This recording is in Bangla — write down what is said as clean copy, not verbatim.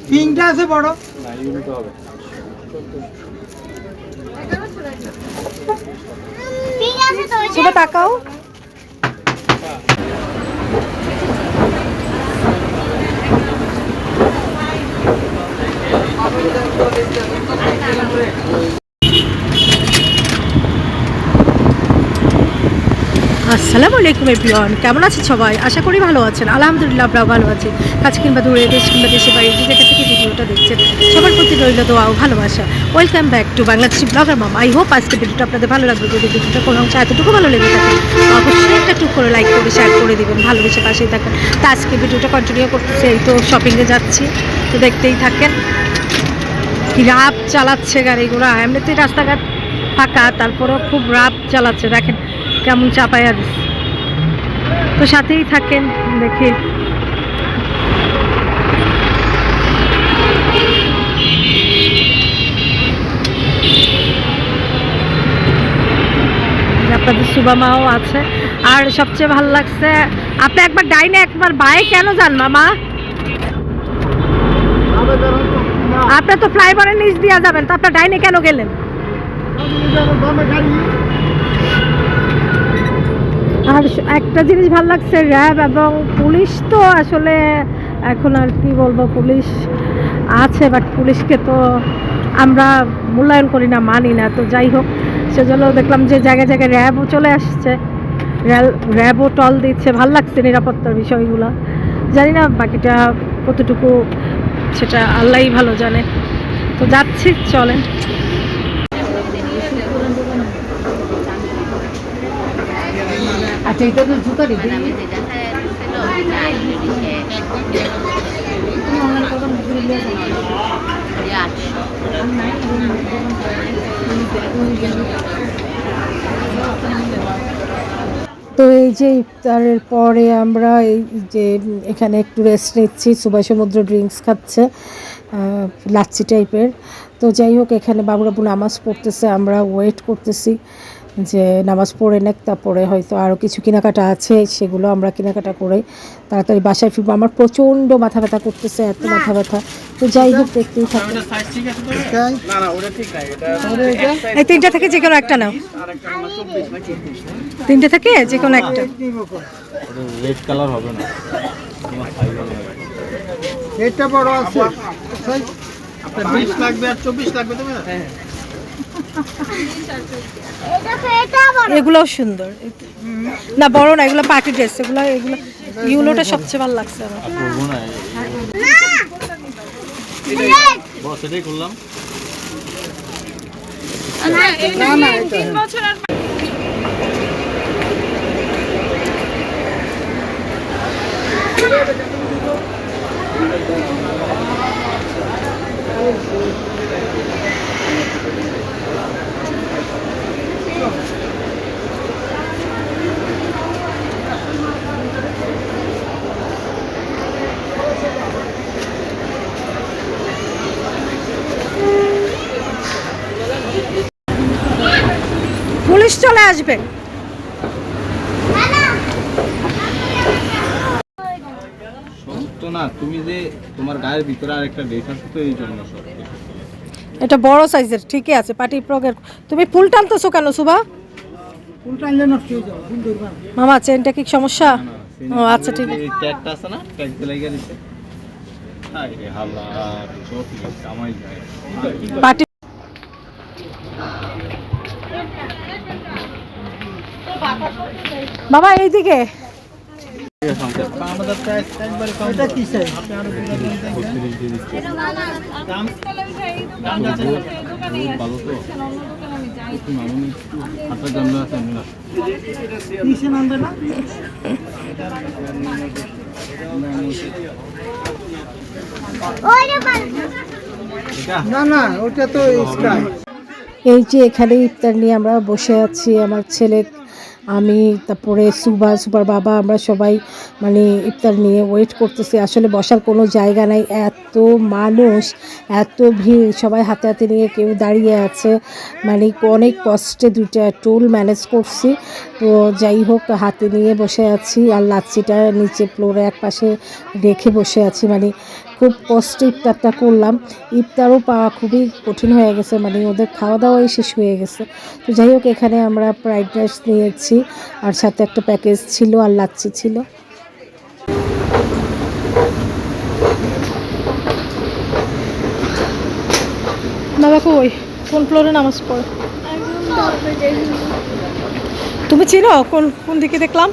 পিঙ্কটা আছে বড় না ইউনিট হবে পিঙ্ক আছে তো শুভ তাকাও। আসসালামু আলাইকুম এভরিওয়ান, কেমন আছেন সবাই? আশা করি ভালো আছেন। আলহামদুলিল্লাহ আমরাও ভালো আছি। কাছে কিংবা দূরে, দেশ কিংবা দেশে বাইরে যে জায়গা থেকে ভিডিওটা দেখছেন সবার প্রতি রইল দোয়া ও ভালোবাসা। Welcome back to Bangladeshi blogger mum. I hope আজকে ভিডিওটা আপনাদের ভালো লাগবে। যদি ভিডিওটা কোনো অংশ এতটুকু ভালো লেগে থাকে অবশ্যই একটা টুক করে লাইক করে শেয়ার করে দেবেন, ভালোবেসে পাশেই থাকেন। তো আজকে ভিডিওটা কন্টিনিউ করতেছে, এই তো শপিংয়ে যাচ্ছি, তো দেখতেই থাকেন। কি রাপ চালাচ্ছে গাড়িগুলো, এমনিতেই রাস্তাঘাট ফাঁকা, তারপরেও খুব রাপ চালাচ্ছে, দেখেন কেমন চাপায়া দিচ্ছে। তো সাথেই থাকেন, দেখি আপনাদের সুবামাও আছে। আর সবচেয়ে ভালো লাগছে আপনি একবার ডাইনে একবার বায়ে কেন যান মামা? আপনার তো ফ্লাইওভারের নিচ দিয়ে যাবেন, তো আপনার ডাইনে কেন গেলেন? আর একটা জিনিস ভালো লাগছে, র্যাব এবং পুলিশ তো আসলে এখন আর কি বলবো, পুলিশ আছে বাট পুলিশকে তো আমরা মূল্যায়ন করি না, মানি না। তো যাই হোক, সেজন্য দেখলাম যে জায়গায় জায়গায় র্যাবও চলে আসছে, র্যাবও টল দিচ্ছে। ভালো লাগছে নিরাপত্তার বিষয়গুলো। জানি না বাকিটা কতটুকু, সেটা আল্লাহই ভালো জানে। তো যাচ্ছি, চলেন। আচ্ছা, এটা তো জুতা দিবি। তো এই যে ইফতারের পরে আমরা এই যে এখানে একটু রেস্ট নিচ্ছি, সুবাই সমুদ্র ড্রিঙ্কস খাচ্ছে, লাচ্ছি টাইপের। তো যাই হোক, এখানে বাবুরাবু নামাজ পড়তেছে, আমরা ওয়েট করতেছি যে নামাজ পড়ে নেক, তারপরে হয়তো আরও কিছু কেনাকাটা আছে, সেগুলো আমরা কেনাকাটা করে তাড়াতাড়ি বাসায় ফিরবো। আমার প্রচণ্ড মাথা ব্যথা করতেছে, এত মাথা ব্যথা। তো যাই হোক, দেখতেই থাকি। এই তিনটা থেকে যে কোনো একটা নাও, তিনটে থেকে যে কোনো একটা। রেড কালার হবে না, এটা বড় আছে, 20 লাগবে আর 24 লাগবে তো। হ্যাঁ, এগুলোও সুন্দর, না বড় না, এগুলো পার্টি ড্রেস, এগুলো ইউলোটা সবচেয়ে ভালো লাগছে আমার। বস এটাই করলাম। পুলিশ চলে আসবে। তো না, তুমি যে তোমার গায়ের ভিতরে আরেকটা ড্রেস আছে, তো এই জন্য সব। এটা বড় সাইজের, ঠিকই আছে, পার্টি প্রগের। তুমি ফুল টানতেছো কেন সুবা? ফুল টানলে নষ্ট হয়ে যাবে, ফুল ধরবা মামা চেনটা কি সমস্যা? ও আচ্ছা, ঠিক আছে। এই ট্যাগটা আছে না, ট্যাগ লাগিয়ে দিছে। আরে হাল্লা সব কামাই যায়। পার্টি বাবা এইদিকে। আমাদের প্রাইস একবারে কম। এটা কি চাই? ভালো তো মামুনি হাতের জন্য আছে না, কিসে নামবে না? না না, ওটা তো স্কাই। এই যে এখানে ইফতার নিয়ে আমরা বসে আছি, আমার ছেলে, আমি, তারপরে সুবার বাবা, আমরা সবাই মানে ইফতার নিয়ে ওয়েট করতেছি। আসলে বসার কোনো জায়গা নাই, এত এত মানুষ, এত ভিড়, সবাই হাতে হাতে নিয়ে কেউ দাঁড়িয়ে আছে, মানে অনেক কষ্টে 2টা টুল ম্যানেজ করছি। তো যাই হোক, হাতে নিয়ে বসে আছি আর লাচ্ছিটা নিচে ফ্লোরে এক পাশে রেখে বসে আছি, মানে খুব কষ্টে ইফতারটা করলাম। ইফতারও পাওয়া খুবই কঠিন হয়ে গেছে, মানে ওদের খাওয়া দাওয়াই শেষ হয়ে গেছে। তো যাই হোক, এখানে আমরা ফ্রাইড রাইস নিয়েছি আর সাথে একটা প্যাকেজ ছিল আর লাচ্ছি ছিল। বাবা কই, কোন ফ্লোরে নামাজ পড়ে? তুমি চিনো কোন কোন দিকে দেখলাম?